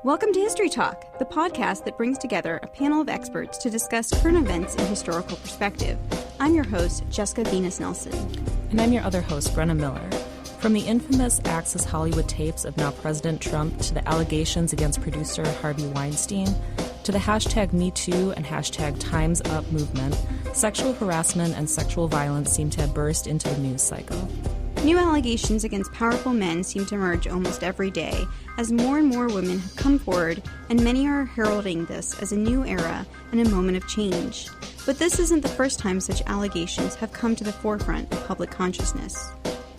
Welcome to History Talk, the podcast that brings together a panel of experts to discuss current events in historical perspective. I'm your host, Jessica Viñas-Nelson. And I'm your other host, Brenna Miller. From the infamous Access Hollywood tapes of now President Trump to the allegations against producer Harvey Weinstein, to the hashtag MeToo and hashtag Time's Up movement, sexual harassment and sexual violence seem to have burst into the news cycle. New allegations against powerful men seem to emerge almost every day as more and more women have come forward, and many are heralding this as a new era and a moment of change. But this isn't the first time such allegations have come to the forefront of public consciousness.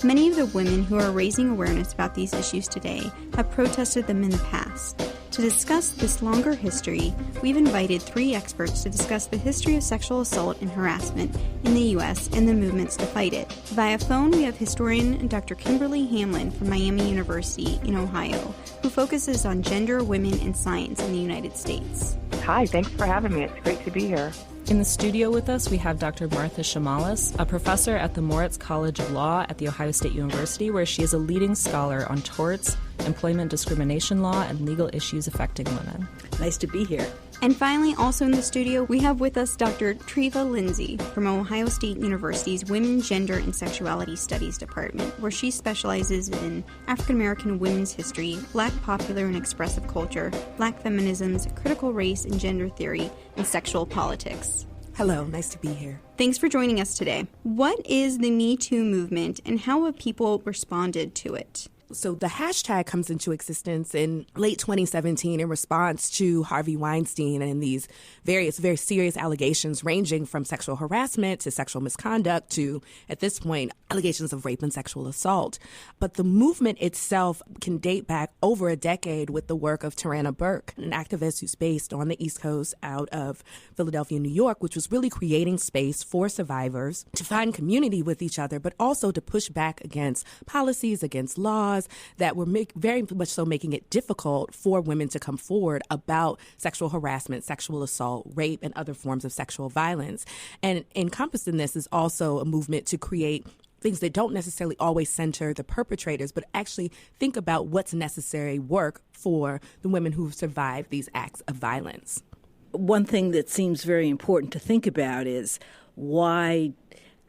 Many of the women who are raising awareness about these issues today have protested them in the past. To discuss this longer history, we've invited three experts to discuss the history of sexual assault and harassment in the U.S. and the movements to fight it. Via phone, we have historian Dr. Kimberly Hamlin from Miami University in Ohio, who focuses on gender, women, and science in the United States. Hi, thanks for having me. It's great to be here. In the studio with us, we have Dr. Martha Chamallas, a professor at the Moritz College of Law at The Ohio State University, where she is a leading scholar on torts, employment discrimination law, and legal issues affecting women. Nice to be here. And finally, also in the studio, we have with us Dr. Treva Lindsey from Ohio State University's Women, Gender, and Sexuality Studies Department, where she specializes in African American women's history, Black popular and expressive culture, Black feminisms, critical race and gender theory, and sexual politics. Hello, nice to be here. Thanks for joining us today. What is the Me Too movement, and how have people responded to it? So the hashtag comes into existence in late 2017 in response to Harvey Weinstein and these various very serious allegations ranging from sexual harassment to sexual misconduct to, at this point, allegations of rape and sexual assault. But the movement itself can date back over a decade with the work of Tarana Burke, an activist who's based on the East Coast out of Philadelphia, New York, which was really creating space for survivors to find community with each other, but also to push back against policies, against laws that were very much so making it difficult for women to come forward about sexual harassment, sexual assault, rape, and other forms of sexual violence. And encompassed in this is also a movement to create things that don't necessarily always center the perpetrators, but actually think about what's necessary work for the women who've survived these acts of violence. One thing that seems very important to think about is why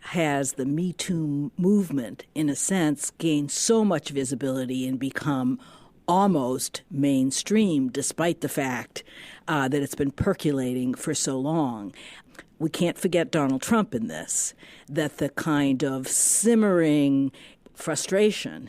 has the Me Too movement, in a sense, gained so much visibility and become almost mainstream, despite the fact that it's been percolating for so long. We can't forget Donald Trump in this, that the kind of simmering frustration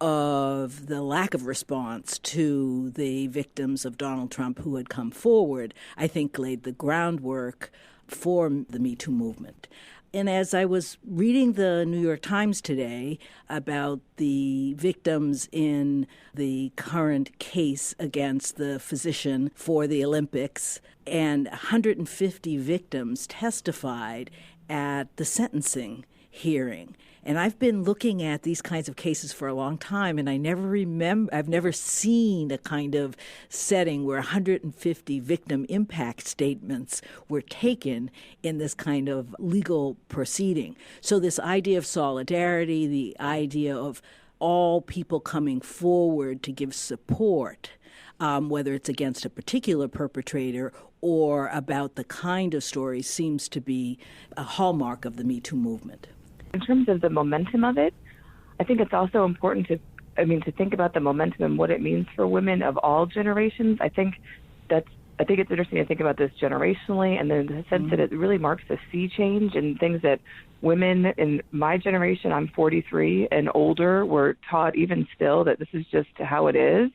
of the lack of response to the victims of Donald Trump who had come forward, I think laid the groundwork for the Me Too movement. And as I was reading the New York Times today about the victims in the current case against the physician for the Olympics, and 150 victims testified at the sentencing hearing. And I've been looking at these kinds of cases for a long time, and I've never seen a kind of setting where 150 victim impact statements were taken in this kind of legal proceeding. So this idea of solidarity, the idea of all people coming forward to give support, whether it's against a particular perpetrator or about the kind of story, seems to be a hallmark of the Me Too movement. In terms of the momentum of it, I think it's also important to think about the momentum and what it means for women of all generations. I think it's interesting to think about this generationally, and then the sense that it really marks a sea change in things that women in my generation, I'm 43 and older, were taught even still that this is just how it is,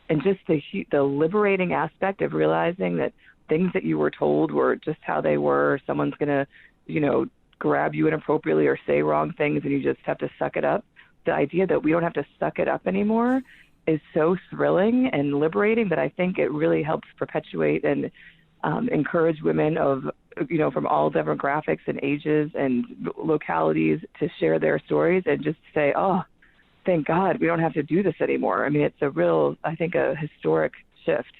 and just the liberating aspect of realizing that things that you were told were just how they were. Someone's going to, grab you inappropriately or say wrong things, and you just have to suck it up. The idea that we don't have to suck it up anymore is so thrilling and liberating that I think it really helps perpetuate and encourage women from all demographics and ages and localities to share their stories and just say, oh, thank God we don't have to do this anymore. I mean, it's a historic shift.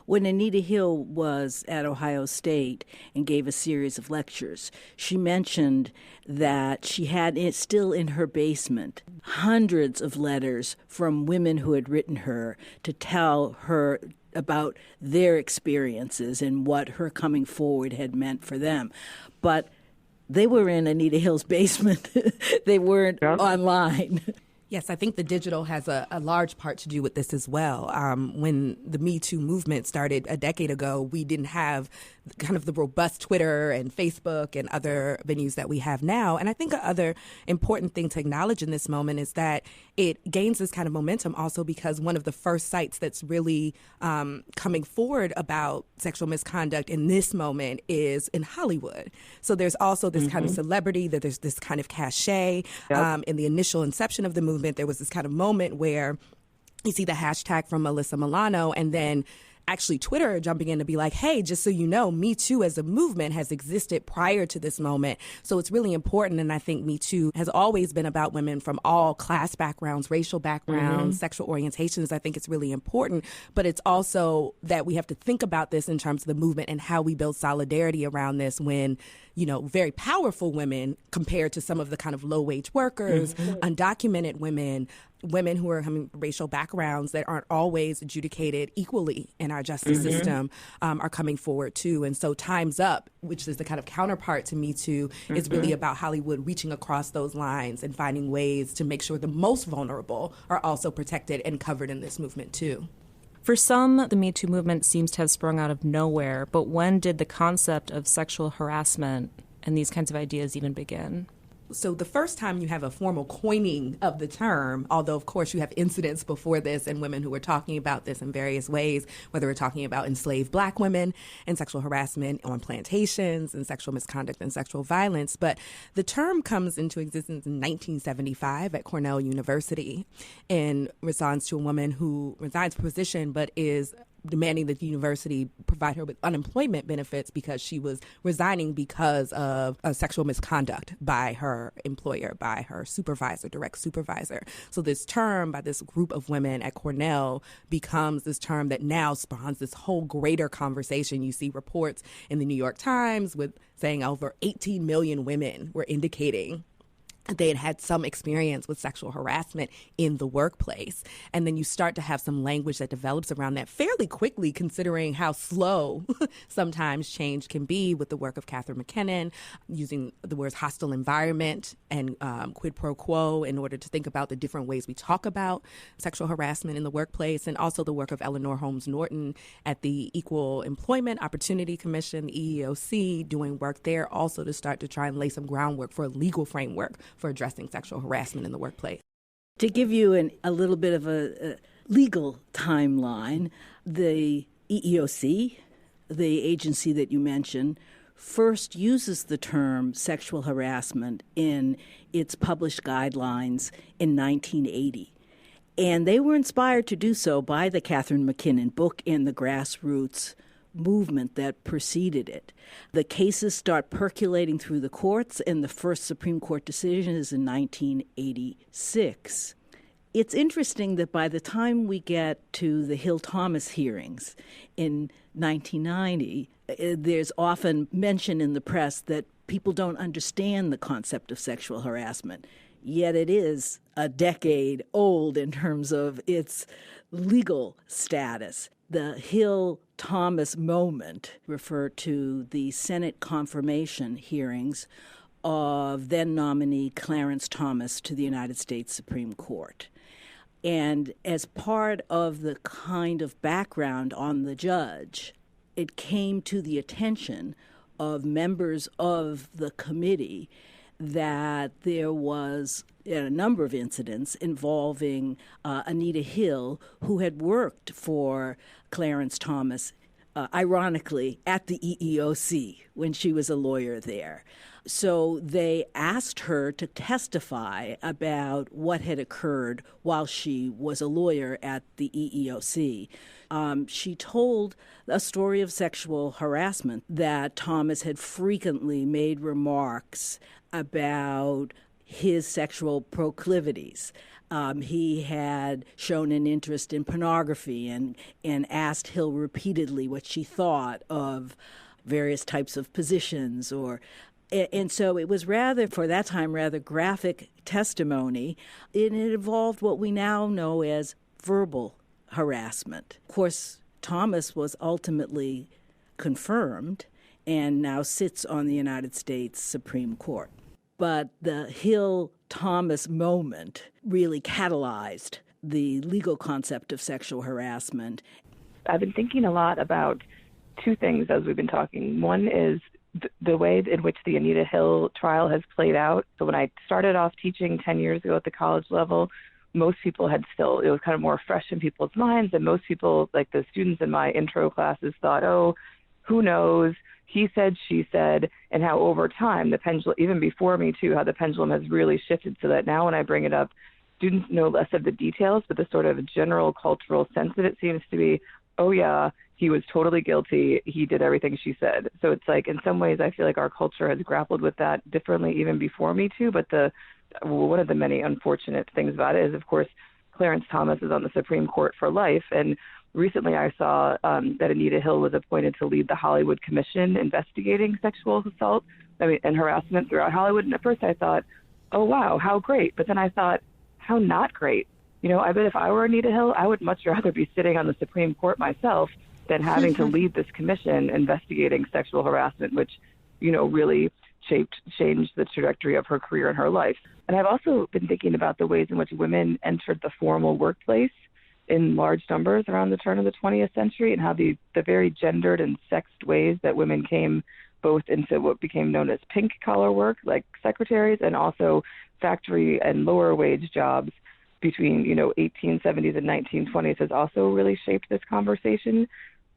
When Anita Hill was at Ohio State and gave a series of lectures, she mentioned that she had still in her basement hundreds of letters from women who had written her to tell her about their experiences and what her coming forward had meant for them. But they were in Anita Hill's basement. They weren't online. Yes, I think the digital has a large part to do with this as well. When the Me Too movement started a decade ago, we didn't have kind of the robust Twitter and Facebook and other venues that we have now. And I think another important thing to acknowledge in this moment is that it gains this kind of momentum also because one of the first sites that's really coming forward about sexual misconduct in this moment is in Hollywood. So there's also this kind of celebrity, that there's this kind of cachet. In the initial inception of the movement, there was this kind of moment where you see the hashtag from Alyssa Milano and then actually Twitter jumping in to be like, hey, just so you know, Me Too as a movement has existed prior to this moment. So it's really important. And I think Me Too has always been about women from all class backgrounds, racial backgrounds, sexual orientations. I think it's really important. But it's also that we have to think about this in terms of the movement and how we build solidarity around this when, you know, very powerful women compared to some of the kind of low-wage workers, undocumented women, women who are having racial backgrounds that aren't always adjudicated equally in our justice system are coming forward too. And so Time's Up, which is the kind of counterpart to Me Too, is really about Hollywood reaching across those lines and finding ways to make sure the most vulnerable are also protected and covered in this movement too. For some, the Me Too movement seems to have sprung out of nowhere, but when did the concept of sexual harassment and these kinds of ideas even begin? So the first time you have a formal coining of the term, although, of course, you have incidents before this and women who were talking about this in various ways, whether we're talking about enslaved Black women and sexual harassment on plantations and sexual misconduct and sexual violence. But the term comes into existence in 1975 at Cornell University in response to a woman who resigns from position but is demanding that the university provide her with unemployment benefits because she was resigning because of sexual misconduct by her employer, by her supervisor, direct supervisor. So this term by this group of women at Cornell becomes this term that now spawns this whole greater conversation. You see reports in the New York Times with saying over 18 million women were indicating they had some experience with sexual harassment in the workplace. And then you start to have some language that develops around that fairly quickly, considering how slow sometimes change can be with the work of Catherine McKinnon, using the words hostile environment and quid pro quo in order to think about the different ways we talk about sexual harassment in the workplace, and also the work of Eleanor Holmes Norton at the Equal Employment Opportunity Commission, the EEOC, doing work there also to start to try and lay some groundwork for a legal framework for addressing sexual harassment in the workplace. To give you a little bit of a legal timeline, the EEOC, the agency that you mentioned, first uses the term sexual harassment in its published guidelines in 1980. And they were inspired to do so by the Catherine McKinnon book and the grassroots movement that preceded it. The cases start percolating through the courts, and the first Supreme Court decision is in 1986. It's interesting that by the time we get to the Hill-Thomas hearings in 1990, there's often mention in the press that people don't understand the concept of sexual harassment. Yet it is a decade old in terms of its legal status. The Hill-Thomas moment referred to the Senate confirmation hearings of then-nominee Clarence Thomas to the United States Supreme Court. And as part of the kind of background on the judge, it came to the attention of members of the committee that there was a number of incidents involving Anita Hill, who had worked for Clarence Thomas, ironically, at the EEOC when she was a lawyer there. So they asked her to testify about what had occurred while she was a lawyer at the EEOC. She told a story of sexual harassment, that Thomas had frequently made remarks about his sexual proclivities. He had shown an interest in pornography and asked Hill repeatedly what she thought of various types of positions. And so it was for that time, rather graphic testimony. And it involved what we now know as verbal harassment. Of course, Thomas was ultimately confirmed and now sits on the United States Supreme Court. But the Hill-Thomas moment really catalyzed the legal concept of sexual harassment. I've been thinking a lot about two things as we've been talking. One is the way in which the Anita Hill trial has played out. So when I started off teaching 10 years ago at the college level, most people it was kind of more fresh in people's minds, and most people, like the students in my intro classes, thought, oh, who knows, he said, she said, and how over time, the pendulum, even before me too, how the pendulum has really shifted so that now when I bring it up, students know less of the details, but the sort of general cultural sense of it seems to be, oh yeah, he was totally guilty, he did everything she said. So it's like, in some ways, I feel like our culture has grappled with that differently even before me too, but one of the many unfortunate things about it is, of course, Clarence Thomas is on the Supreme Court for life, and recently I saw that Anita Hill was appointed to lead the Hollywood Commission investigating sexual assault and harassment throughout Hollywood. And at first I thought, oh, wow, how great. But then I thought, how not great. I bet if I were Anita Hill, I would much rather be sitting on the Supreme Court myself than having to lead this commission investigating sexual harassment, which, really changed the trajectory of her career and her life. And I've also been thinking about the ways in which women entered the formal workplace in large numbers around the turn of the 20th century, and how the very gendered and sexed ways that women came both into what became known as pink collar work, like secretaries, and also factory and lower wage jobs between 1870s and 1920s has also really shaped this conversation.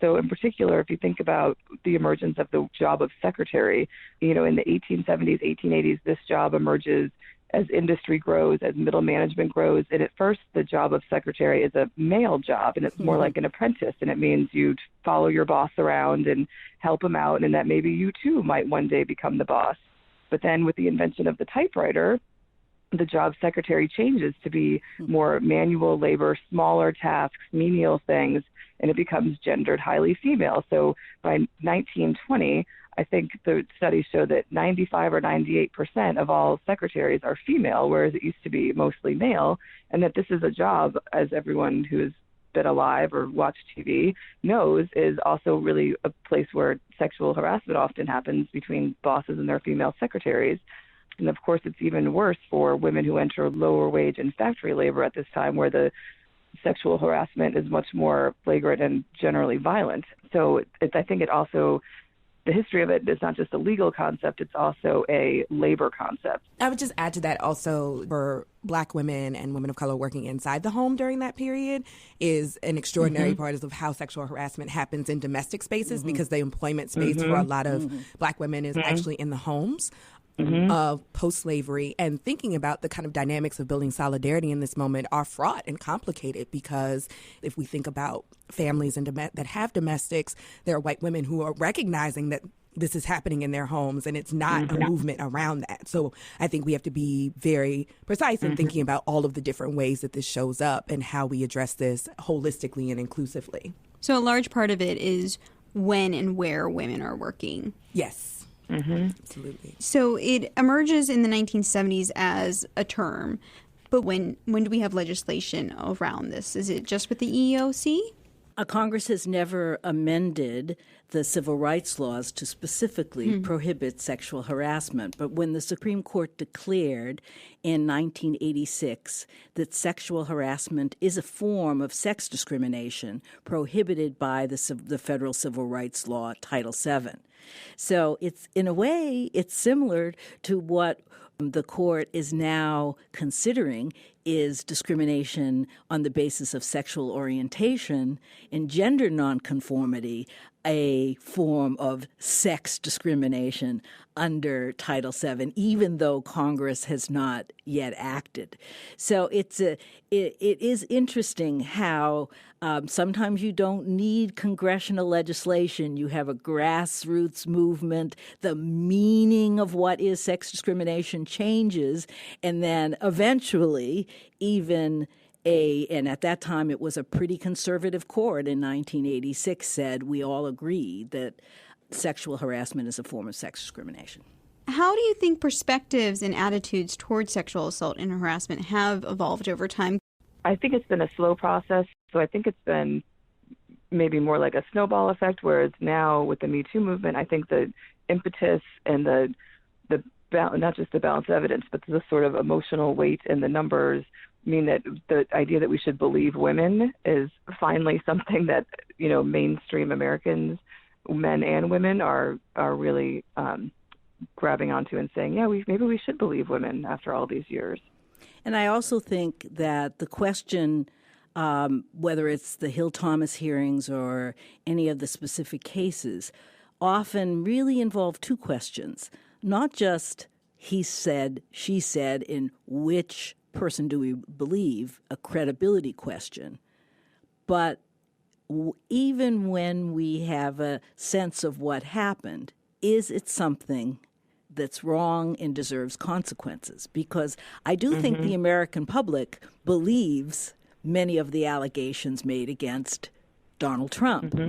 So in particular, if you think about the emergence of the job of secretary, in the 1870s, 1880s, this job emerges as industry grows, as middle management grows. And at first, the job of secretary is a male job, and it's more like an apprentice. And it means you follow your boss around and help him out, and that maybe you too might one day become the boss. But then with the invention of the typewriter, the job secretary changes to be more manual labor, smaller tasks, menial things, and it becomes gendered highly female. So by 1920, I think the studies show that 95 or 98% of all secretaries are female, whereas it used to be mostly male, and that this is a job, as everyone who's been alive or watched TV knows, is also really a place where sexual harassment often happens between bosses and their female secretaries. And of course, it's even worse for women who enter lower wage and factory labor at this time, where the sexual harassment is much more flagrant and generally violent. So I think it also, the history of it is not just a legal concept, it's also a labor concept. I would just add to that also, for Black women and women of color working inside the home during that period is an extraordinary part of how sexual harassment happens in domestic spaces, because the employment space for a lot of Black women is actually in the homes. Of post-slavery, and thinking about the kind of dynamics of building solidarity in this moment are fraught and complicated, because if we think about families that have domestics, there are white women who are recognizing that this is happening in their homes, and it's not a movement around that. So I think we have to be very precise in thinking about all of the different ways that this shows up and how we address this holistically and inclusively. So a large part of it is when and where women are working. Yes. Absolutely. So it emerges in the 1970s as a term, but when do we have legislation around this? Is it just with the EEOC? Congress has never amended the civil rights laws to specifically prohibit sexual harassment. But when the Supreme Court declared in 1986 that sexual harassment is a form of sex discrimination prohibited by the federal civil rights law, Title VII. So it's, in a way, it's similar to what the court is now considering is discrimination on the basis of sexual orientation and gender nonconformity, a form of sex discrimination under Title VII, even though Congress has not yet acted. So it is interesting how sometimes you don't need congressional legislation. You have a grassroots movement. The meaning of what is sex discrimination changes, and then eventually even and at that time it was a pretty conservative court in 1986 said we all agree that sexual harassment is a form of sex discrimination. How do you think perspectives and attitudes towards sexual assault and harassment have evolved over time? I think it's been a slow process. So I think it's been maybe more like a snowball effect, whereas now with the Me Too movement, I think the impetus and the not just the balance of evidence, but the sort of emotional weight and the numbers mean that the idea that we should believe women is finally something that, mainstream Americans, men and women, are really grabbing onto and saying, yeah, maybe we should believe women after all these years. And I also think that the question, whether it's the Hill-Thomas hearings or any of the specific cases, often really involve two questions. Not just he said, she said, in which person do we believe, a credibility question, but even when we have a sense of what happened, is it something that's wrong and deserves consequences? Because I do think the American public believes many of the allegations made against Donald Trump,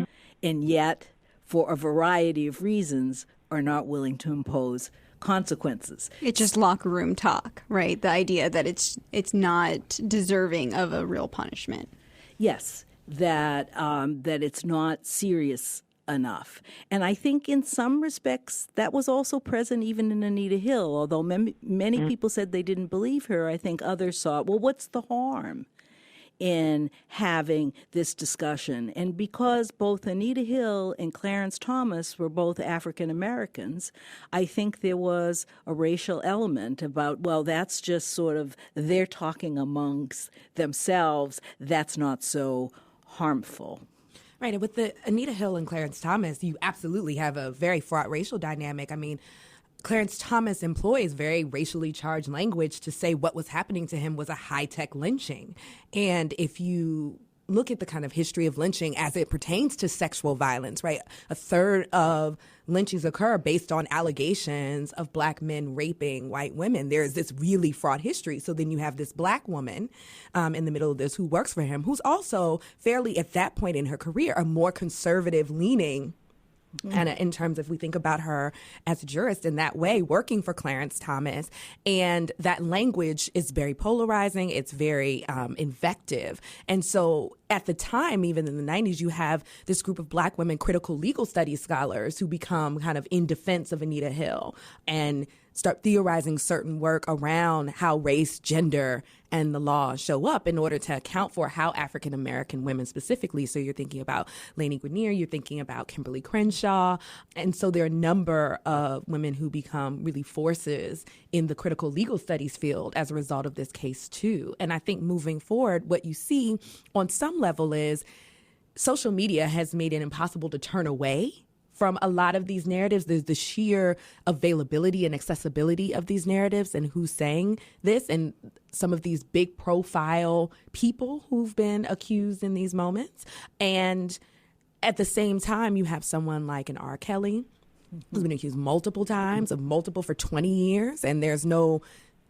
and yet, for a variety of reasons, are not willing to impose consequences. It's just locker room talk, right? The idea that it's not deserving of a real punishment. Yes, that it's not serious enough. And I think in some respects that was also present even in Anita Hill. Although many people said they didn't believe her, I think others saw, well, what's the harm in having this discussion? And because both Anita Hill and Clarence Thomas were both African Americans, I think there was a racial element about, well, that's just sort of, they're talking amongst themselves. That's not so harmful. Right. And with the Anita Hill and Clarence Thomas, you absolutely have a very fraught racial dynamic. I mean, Clarence Thomas employs very racially charged language to say what was happening to him was a high-tech lynching. And if you look at the kind of history of lynching as it pertains to sexual violence, right, a third of lynchings occur based on allegations of black men raping white women. There's this really fraught history. So then you have this black woman in the middle of this who works for him, who's also fairly, at that point in her career, a more conservative leaning. And in terms of, we think about her as a jurist in that way, working for Clarence Thomas, and that language is very polarizing. It's very invective. And so at the time, even in the 90s, you have this group of black women critical legal studies scholars who become kind of in defense of Anita Hill and start theorizing certain work around how race, gender, and the law show up in order to account for how African-American women specifically. So you're thinking about Lainey Grenier, you're thinking about Kimberly Crenshaw. And so there are a number of women who become really forces in the critical legal studies field as a result of this case too. And I think moving forward, what you see on some level is social media has made it impossible to turn away from a lot of these narratives. There's the sheer availability and accessibility of these narratives and who's saying this, and some of these big profile people who've been accused in these moments. And at the same time, you have someone like an R. Kelly who's been accused multiple times of multiple for 20 years, and there's no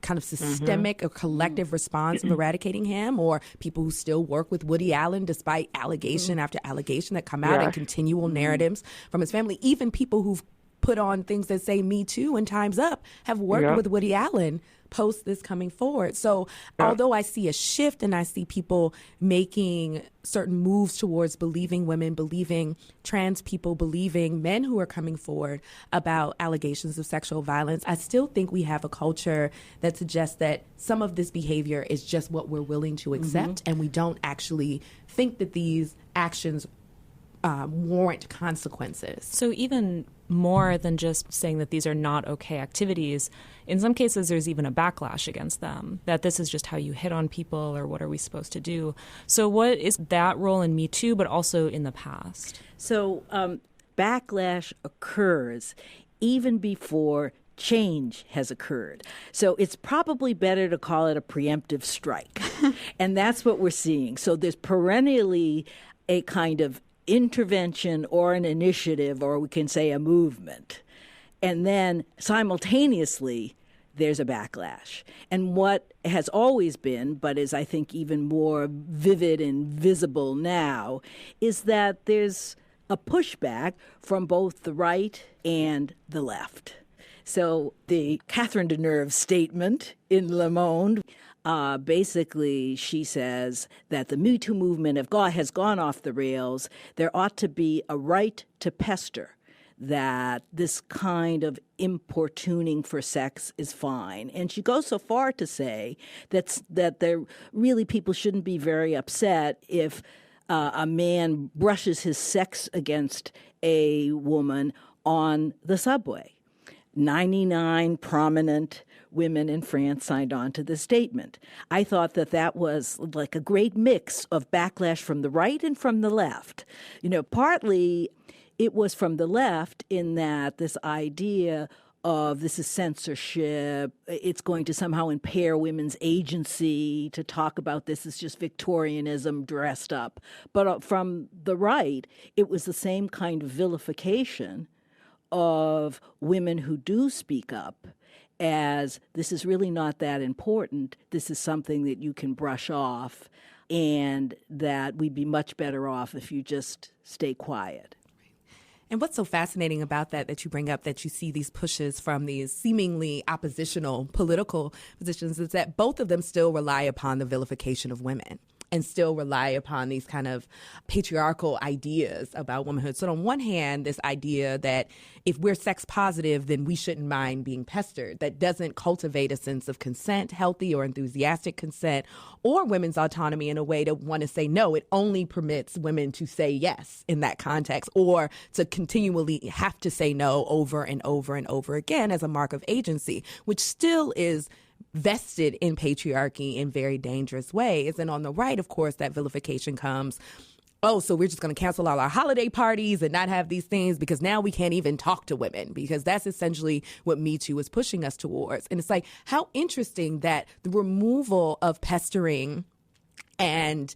kind of systemic or collective response of eradicating him, or people who still work with Woody Allen despite allegation after allegation that come out and continual narratives from his family. Even people who've put on things that say Me Too and Time's Up have worked with Woody Allen post this coming forward. So although I see a shift and I see people making certain moves towards believing women, believing trans people, believing men who are coming forward about allegations of sexual violence, I still think we have a culture that suggests that some of this behavior is just what we're willing to accept, and we don't actually think that these actions warrant consequences. So even more than just saying that these are not okay activities, in some cases there's even a backlash against them, that this is just how you hit on people, or what are we supposed to do? So what is that role in Me Too, but also in the past? So backlash occurs even before change has occurred. So it's probably better to call it a preemptive strike. And that's what we're seeing. So there's perennially a kind of intervention or an initiative, or we can say a movement. And then simultaneously, there's a backlash. And what has always been, but is I think even more vivid and visible now, is that there's a pushback from both the right and the left. So the Catherine Deneuve statement in Le Monde, basically she says that the Me Too movement has gone off the rails. There ought to be a right to pester, that this kind of importuning for sex is fine. And she goes so far to say that there really people shouldn't be very upset if a man brushes his sex against a woman on the subway. 99 prominent women in France signed on to the statement. I thought that was like a great mix of backlash from the right and from the left. Partly it was from the left in that this idea of this is censorship, it's going to somehow impair women's agency to talk about this as just Victorianism dressed up. But from the right, it was the same kind of vilification of women who do speak up as this is really not that important. This is something that you can brush off, and that we'd be much better off if you just stay quiet. And what's so fascinating about that you bring up, that you see these pushes from these seemingly oppositional political positions, is that both of them still rely upon the vilification of women and still rely upon these kind of patriarchal ideas about womanhood. So on one hand, this idea that if we're sex positive, then we shouldn't mind being pestered. That doesn't cultivate a sense of consent, healthy or enthusiastic consent, or women's autonomy in a way to want to say no. It only permits women to say yes in that context, or to continually have to say no over and over and over again as a mark of agency, which still is vested in patriarchy in very dangerous ways. And on the right, of course, that vilification comes, so we're just going to cancel all our holiday parties and not have these things because now we can't even talk to women, because that's essentially what Me Too is pushing us towards. And it's like, how interesting that the removal of pestering and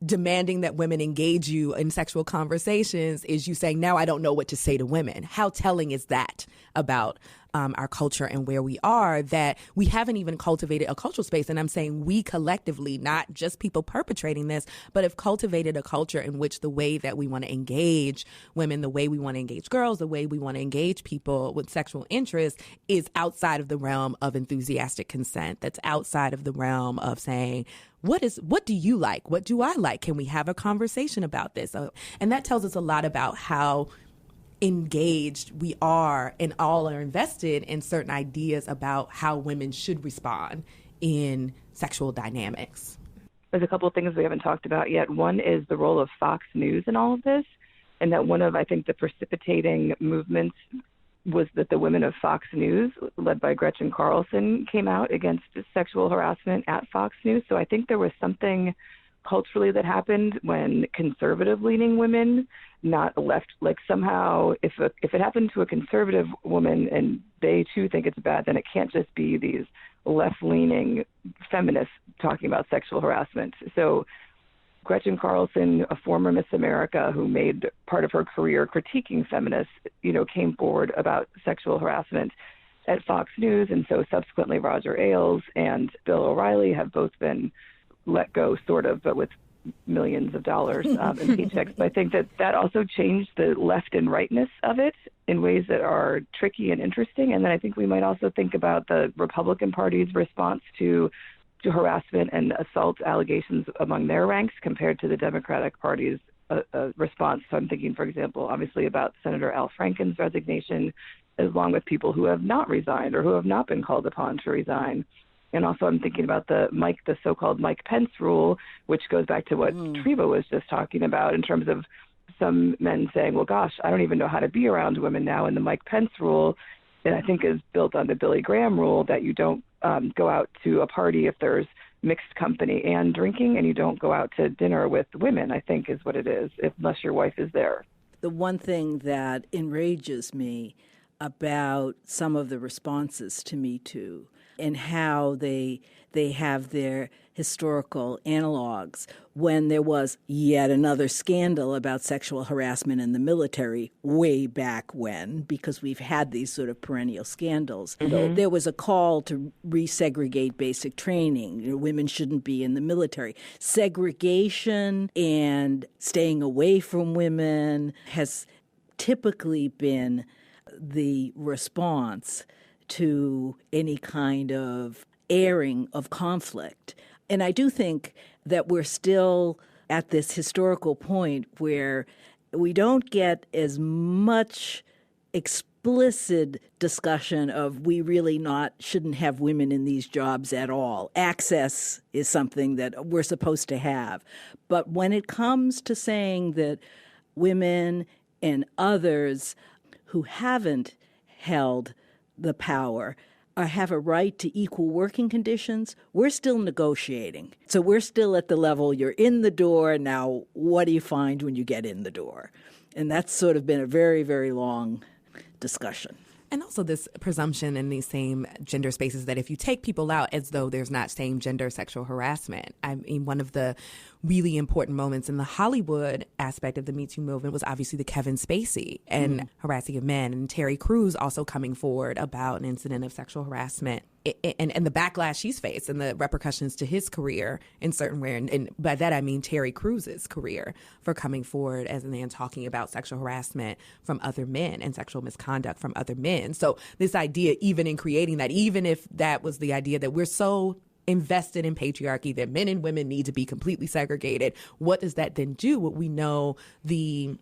demanding that women engage you in sexual conversations is you saying, now I don't know what to say to women. How telling is that about our culture and where we are, that we haven't even cultivated a cultural space? And I'm saying we collectively, not just people perpetrating this, but have cultivated a culture in which the way that we want to engage women, the way we want to engage girls, the way we want to engage people with sexual interest is outside of the realm of enthusiastic consent. That's outside of the realm of saying, what do you like? What do I like? Can we have a conversation about this? And that tells us a lot about how engaged we are and all are invested in certain ideas about how women should respond in sexual dynamics. There's a couple of things we haven't talked about yet. One is the role of Fox News in all of this, and that one of, I think, the precipitating movements was that the women of Fox News, led by Gretchen Carlson, came out against sexual harassment at Fox News. So I think there was something culturally that happened when conservative-leaning women, not left, like somehow if it happened to a conservative woman and they too think it's bad, then it can't just be these left-leaning feminists talking about sexual harassment. So Gretchen Carlson, a former Miss America who made part of her career critiquing feminists, came forward about sexual harassment at Fox News. And so subsequently Roger Ailes and Bill O'Reilly have both been let go, sort of, but with millions of dollars in paychecks. But I think that also changed the left and rightness of it in ways that are tricky and interesting. And then I think we might also think about the Republican Party's response to harassment and assault allegations among their ranks compared to the Democratic Party's response. So I'm thinking, for example, obviously about Senator Al Franken's resignation, along with people who have not resigned or who have not been called upon to resign. And also I'm thinking about the so-called Mike Pence rule, which goes back to what Treva was just talking about in terms of some men saying, well, gosh, I don't even know how to be around women now. And the Mike Pence rule, and I think is built on the Billy Graham rule, that you don't go out to a party if there's mixed company and drinking, and you don't go out to dinner with women, I think is what it is, unless your wife is there. The one thing that enrages me about some of the responses to Me Too and how they have their historical analogs when there was yet another scandal about sexual harassment in the military way back when, because we've had these sort of perennial scandals. Mm-hmm. There was a call to resegregate basic training. Women shouldn't be in the military. Segregation and staying away from women has typically been the response to any kind of airing of conflict. And I do think that we're still at this historical point where we don't get as much explicit discussion of we really shouldn't have women in these jobs at all. Access is something that we're supposed to have. But when it comes to saying that women and others who haven't held the power have a right to equal working conditions, we're still negotiating. So we're still at the level you're in the door. Now, what do you find when you get in the door? And that's sort of been a very, very long discussion. And also this presumption in these same gender spaces that if you take people out as though there's not same gender sexual harassment. I mean, one of the really important moments in the Hollywood aspect of the Me Too movement was obviously the Kevin Spacey and harassing of men, and Terry Crews also coming forward about an incident of sexual harassment and the backlash he's faced and the repercussions to his career in certain way. And by that, I mean Terry Crews's career for coming forward as a man talking about sexual harassment from other men and sexual misconduct from other men. So this idea, even in creating that, even if that was the idea that we're so invested in patriarchy that men and women need to be completely segregated, what does that then do? What we know the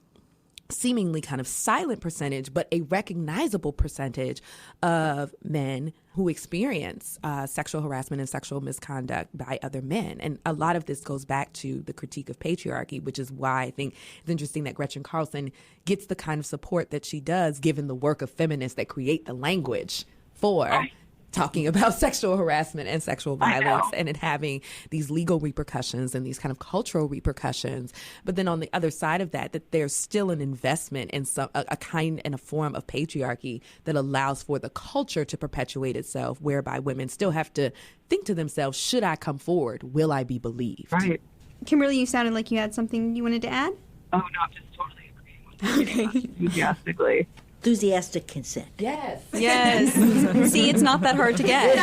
seemingly kind of silent percentage, but a recognizable percentage of men who experience sexual harassment and sexual misconduct by other men. And a lot of this goes back to the critique of patriarchy, which is why I think it's interesting that Gretchen Carlson gets the kind of support that she does, given the work of feminists that create the language for talking about sexual harassment and sexual violence and it having these legal repercussions and these kind of cultural repercussions. But then on the other side of that, that there's still an investment in a kind and a form of patriarchy that allows for the culture to perpetuate itself, whereby women still have to think to themselves, should I come forward? Will I be believed? Right. Kimberly, you sounded like you had something you wanted to add? Oh, no, I'm just totally agreeing with you enthusiastically. Enthusiastic consent. Yes. Yes. See, it's not that hard to get.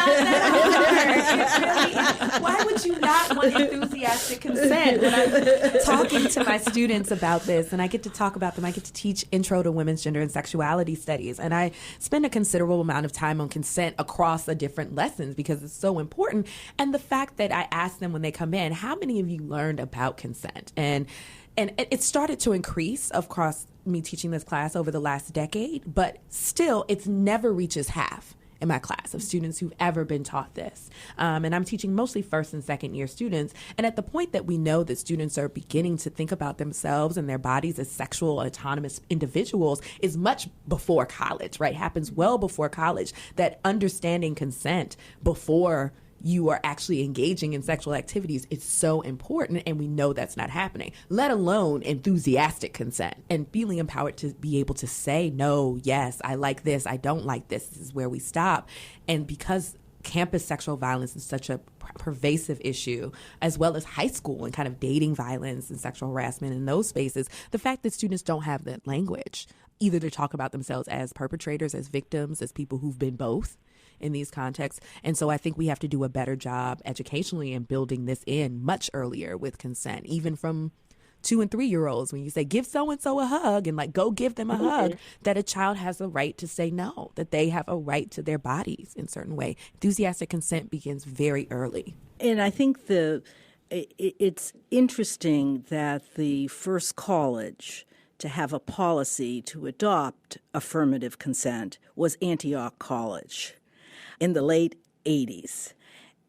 Why would you not want enthusiastic consent? When I'm talking to my students about this, and I get to talk about them, I get to teach Intro to Women's Gender and Sexuality Studies, and I spend a considerable amount of time on consent across the different lessons because it's so important. And the fact that I ask them when they come in, how many of you learned about consent? And it started to increase, of course, me teaching this class over the last decade, but still, it never reaches half in my class of students who've ever been taught this. And I'm teaching mostly first and second year students. And at the point that we know that students are beginning to think about themselves and their bodies as sexual, autonomous individuals is much before college, right? Happens well before college, that understanding consent before you are actually engaging in sexual activities is so important, and we know that's not happening, let alone enthusiastic consent and feeling empowered to be able to say, no, yes, I like this, I don't like this, this is where we stop. And because campus sexual violence is such a pervasive issue, as well as high school and kind of dating violence and sexual harassment in those spaces, the fact that students don't have that language, either to talk about themselves as perpetrators, as victims, as people who've been both, in these contexts. And so I think we have to do a better job educationally in building this in much earlier with consent, even from 2 and 3 year olds. When you say, give so-and-so a hug and like, go give them a hug, that a child has a right to say no, that they have a right to their bodies in a certain way. Enthusiastic consent begins very early. And I think it's interesting that the first college to have a policy to adopt affirmative consent was Antioch College in the late 80s.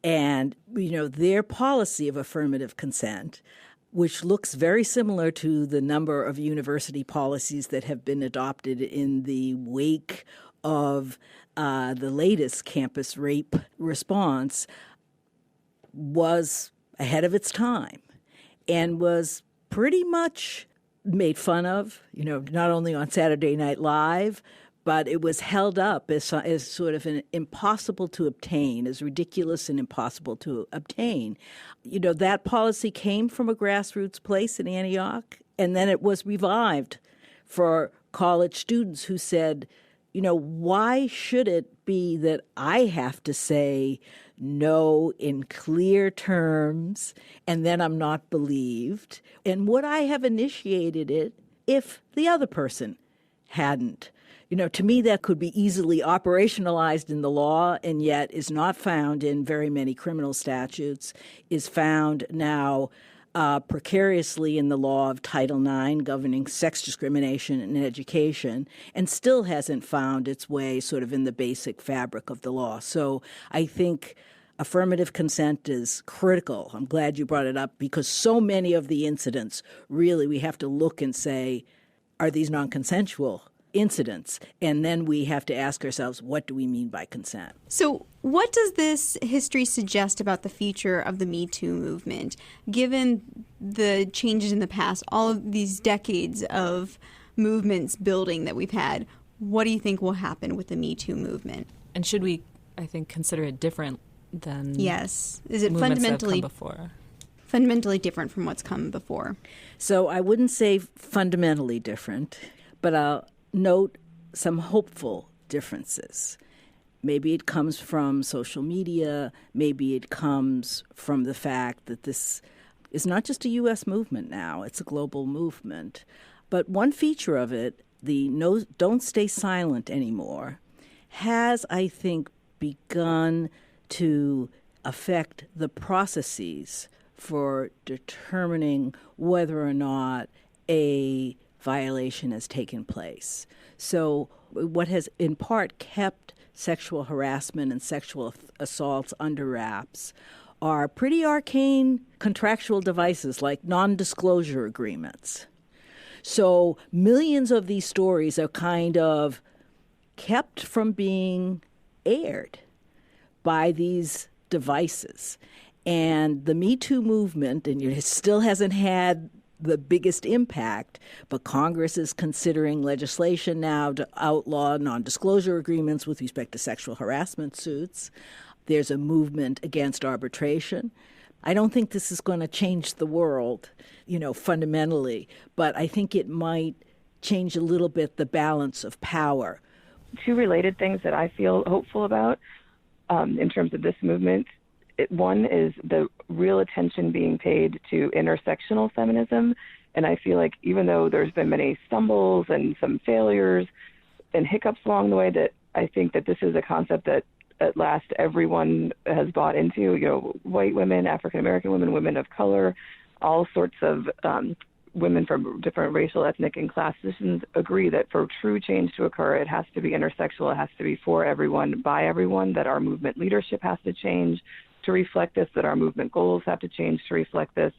And, you know, their policy of affirmative consent, which looks very similar to the number of university policies that have been adopted in the wake of the latest campus rape response, was ahead of its time and was pretty much made fun of, you know, not only on Saturday Night Live, but it was held up as sort of an impossible to obtain, as ridiculous and impossible to obtain. You know, that policy came from a grassroots place in Antioch, and then it was revived for college students who said, you know, why should it be that I have to say no in clear terms and then I'm not believed? And would I have initiated it if the other person hadn't? To me, that could be easily operationalized in the law and yet is not found in very many criminal statutes, is found now precariously in the law of Title IX governing sex discrimination in education, and still hasn't found its way sort of in the basic fabric of the law. So I think affirmative consent is critical. I'm glad you brought it up because so many of the incidents, really, we have to look and say, are these non-consensual incidents? And then we have to ask ourselves, what do we mean by consent? So what does this history suggest about the future of the Me Too movement, given the changes in the past, all of these decades of movements building that we've had? What do you think will happen with the Me Too movement? And should we, I think, consider it different than yes. Is it fundamentally before? Fundamentally different from what's come before? So I wouldn't say fundamentally different, but I'll note some hopeful differences. Maybe it comes from social media. Maybe it comes from the fact that this is not just a U.S. movement now. It's a global movement. But one feature of it, the no, don't stay silent anymore, has, I think, begun to affect the processes for determining whether or not a violation has taken place. So what has in part kept sexual harassment and sexual assaults under wraps are pretty arcane contractual devices like non-disclosure agreements. So millions of these stories are kind of kept from being aired by these devices. And the Me Too movement, and it still hasn't had the biggest impact, but Congress is considering legislation now to outlaw non-disclosure agreements with respect to sexual harassment suits. There's a movement against arbitration. I don't think this is going to change the world, fundamentally, but I think it might change a little bit the balance of power. Two related things that I feel hopeful about in terms of this movement. One is the real attention being paid to intersectional feminism. And I feel like even though there's been many stumbles and some failures and hiccups along the way, that I think that this is a concept that at last everyone has bought into, white women, African-American women, women of color, all sorts of women from different racial, ethnic, and class positions agree that for true change to occur, it has to be intersectional, it has to be for everyone, by everyone, that our movement leadership has to change to reflect this, that our movement goals have to change to reflect this.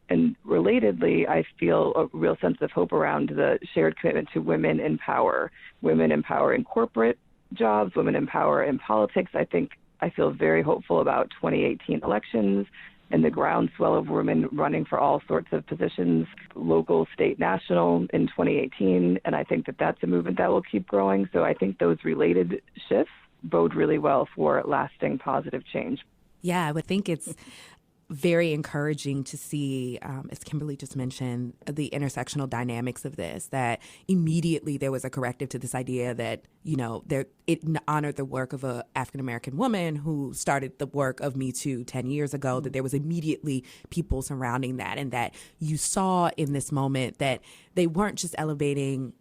And relatedly, I feel a real sense of hope around the shared commitment to women in power in corporate jobs, women in power in politics. I feel very hopeful about 2018 elections and the groundswell of women running for all sorts of positions, local, state, national, in 2018. And I think that that's a movement that will keep growing. So I think those related shifts bode really well for lasting positive change. Yeah, I would think it's very encouraging to see, as Kimberly just mentioned, the intersectional dynamics of this, that immediately there was a corrective to this idea that, it honored the work of an African-American woman who started the work of Me Too 10 years ago, that there was immediately people surrounding that, and that you saw in this moment that they weren't just elevating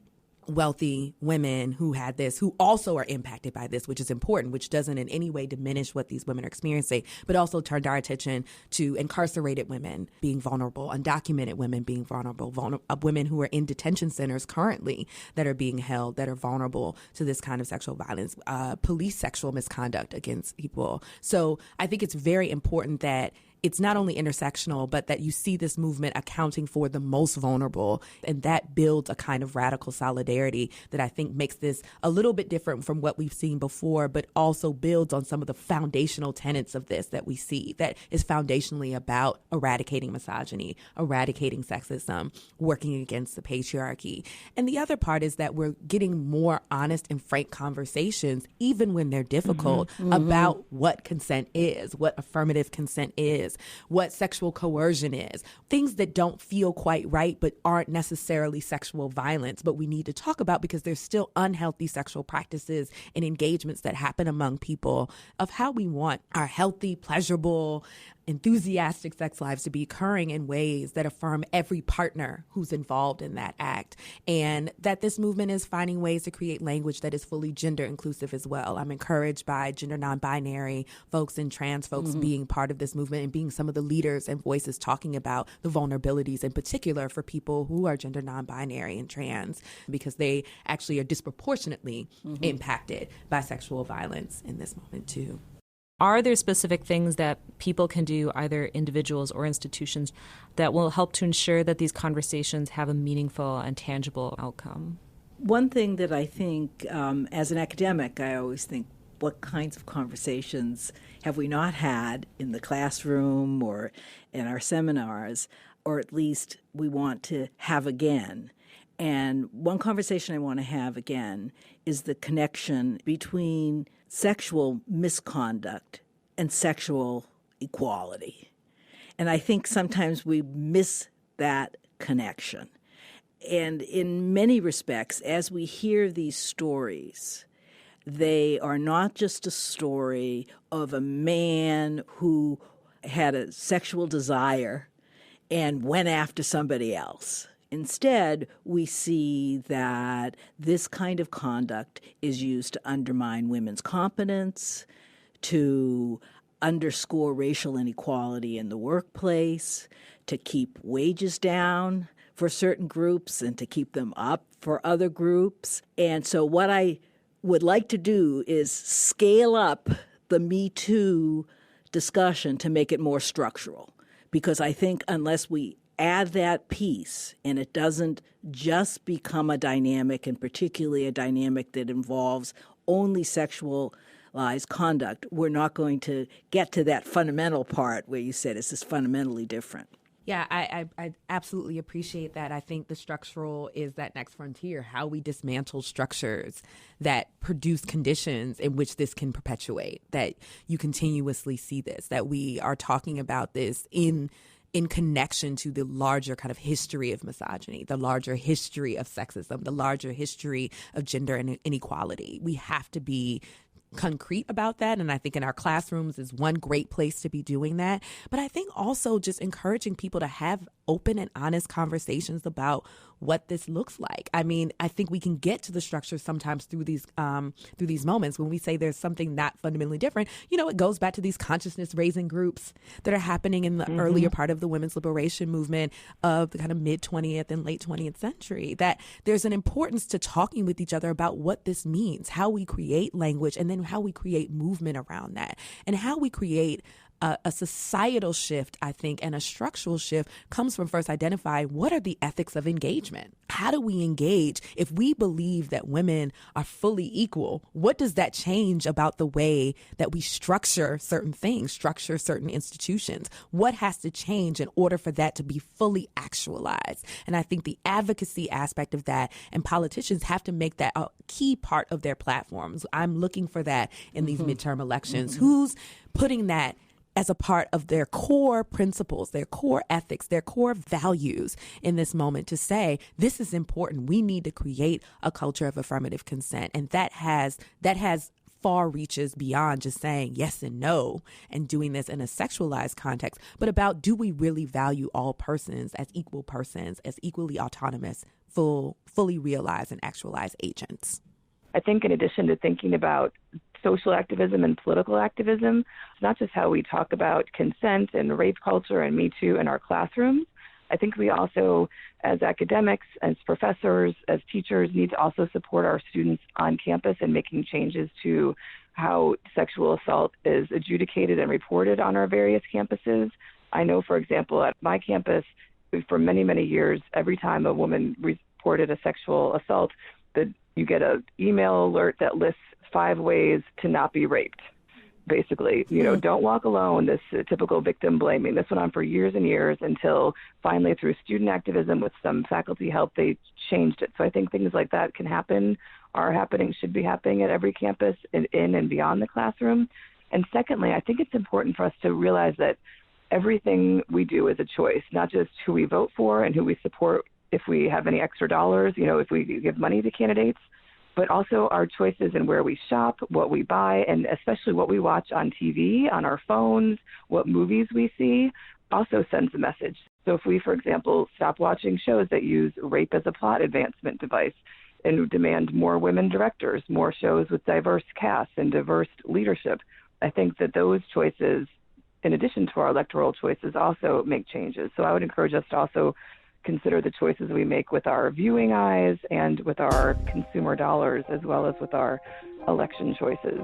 wealthy women who had this, who also are impacted by this, which is important, which doesn't in any way diminish what these women are experiencing, but also turned our attention to incarcerated women being vulnerable, undocumented women being vulnerable, women who are in detention centers currently that are being held, that are vulnerable to this kind of sexual violence, police sexual misconduct against people. So I think it's very important that it's not only intersectional, but that you see this movement accounting for the most vulnerable. And that builds a kind of radical solidarity that I think makes this a little bit different from what we've seen before, but also builds on some of the foundational tenets of this that we see, that is foundationally about eradicating misogyny, eradicating sexism, working against the patriarchy. And the other part is that we're getting more honest and frank conversations, even when they're difficult, about what consent is, what affirmative consent is, what sexual coercion is, things that don't feel quite right but aren't necessarily sexual violence, but we need to talk about because there's still unhealthy sexual practices and engagements that happen among people, of how we want our healthy, pleasurable, enthusiastic sex lives to be occurring in ways that affirm every partner who's involved in that act, and that this movement is finding ways to create language that is fully gender inclusive as well. I'm encouraged by gender non-binary folks and trans folks being part of this movement and being some of the leaders and voices talking about the vulnerabilities in particular for people who are gender non-binary and trans, because they actually are disproportionately impacted by sexual violence in this moment too. Are there specific things that people can do, either individuals or institutions, that will help to ensure that these conversations have a meaningful and tangible outcome? One thing that I think, as an academic, I always think, what kinds of conversations have we not had in the classroom or in our seminars, or at least we want to have again? And one conversation I want to have again is the connection between sexual misconduct and sexual equality. And I think sometimes we miss that connection. And in many respects, as we hear these stories, they are not just a story of a man who had a sexual desire and went after somebody else. Instead, we see that this kind of conduct is used to undermine women's competence, to underscore racial inequality in the workplace, to keep wages down for certain groups and to keep them up for other groups. And so what I would like to do is scale up the Me Too discussion to make it more structural, because I think unless we add that piece and it doesn't just become a dynamic, and particularly a dynamic that involves only sexualized conduct, we're not going to get to that fundamental part where you said it's just fundamentally different. Yeah, I absolutely appreciate that. I think the structural is that next frontier, how we dismantle structures that produce conditions in which this can perpetuate, that you continuously see this, that we are talking about this in connection to the larger kind of history of misogyny, the larger history of sexism, the larger history of gender inequality. We have to be concrete about that, and I think in our classrooms is one great place to be doing that. But I think also just encouraging people to have open and honest conversations about what this looks like. I mean, I think we can get to the structure sometimes through these moments when we say there's something not fundamentally different. You know, it goes back to these consciousness raising groups that are happening in the earlier part of the women's liberation movement of the kind of mid 20th and late 20th century, that there's an importance to talking with each other about what this means, how we create language, and then how we create movement around that, and how we create a societal shift, I think, and a structural shift comes from first identifying what are the ethics of engagement. How do we engage? If we believe that women are fully equal, what does that change about the way that we structure certain things, structure certain institutions? What has to change in order for that to be fully actualized? And I think the advocacy aspect of that, and politicians have to make that a key part of their platforms. I'm looking for that in these midterm elections. Who's putting that as a part of their core principles, their core ethics, their core values in this moment, to say, this is important. We need to create a culture of affirmative consent. And that has far reaches beyond just saying yes and no and doing this in a sexualized context, but about, do we really value all persons, as equally autonomous, fully realized and actualized agents? I think in addition to thinking about social activism and political activism, it's not just how we talk about consent and rape culture and Me Too in our classrooms. I think we also, as academics, as professors, as teachers, need to also support our students on campus in making changes to how sexual assault is adjudicated and reported on our various campuses. I know, for example, at my campus, for many, many years, every time a woman reported a sexual assault, that you get an email alert that lists 5 ways to not be raped. Basically, don't walk alone, this typical victim blaming. This went on for years and years until finally through student activism with some faculty help, they changed it. So I think things like that can happen, are happening, should be happening at every campus in and beyond the classroom. And secondly, I think it's important for us to realize that everything we do is a choice, not just who we vote for and who we support if we have any extra dollars, if we give money to candidates. but also our choices in where we shop, what we buy, and especially what we watch on TV, on our phones, what movies we see, also sends a message. So if we, for example, stop watching shows that use rape as a plot advancement device and demand more women directors, more shows with diverse casts and diverse leadership, I think that those choices, in addition to our electoral choices, also make changes. So I would encourage us to also consider the choices we make with our viewing eyes and with our consumer dollars, as well as with our election choices.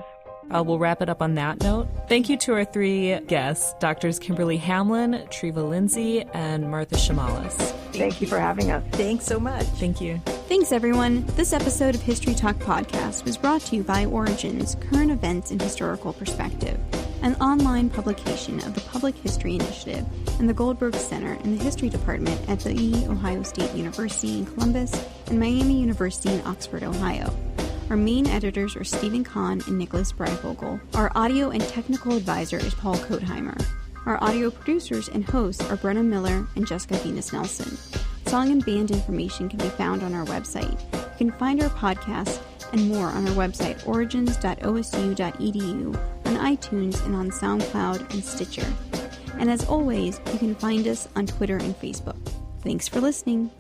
We'll wrap it up on that note. Thank you to our three guests, Drs. Kimberly Hamlin, Treva Lindsey, and Martha Chamallas. Thank you for having us. Thanks so much. Thank you. Thanks, everyone. This episode of History Talk Podcast was brought to you by Origins, Current Events in Historical Perspective, an online publication of the Public History Initiative and the Goldberg Center in the History Department at the Ohio State University in Columbus and Miami University in Oxford, Ohio. Our main editors are Stephen Kahn and Nicholas Breivogel. Our audio and technical advisor is Paul Kotheimer. Our audio producers and hosts are Brenna Miller and Jessica Viñas-Nelson. Song and band information can be found on our website. You can find our podcasts and more on our website, origins.osu.edu, on iTunes and on SoundCloud and Stitcher. And as always, you can find us on Twitter and Facebook. Thanks for listening.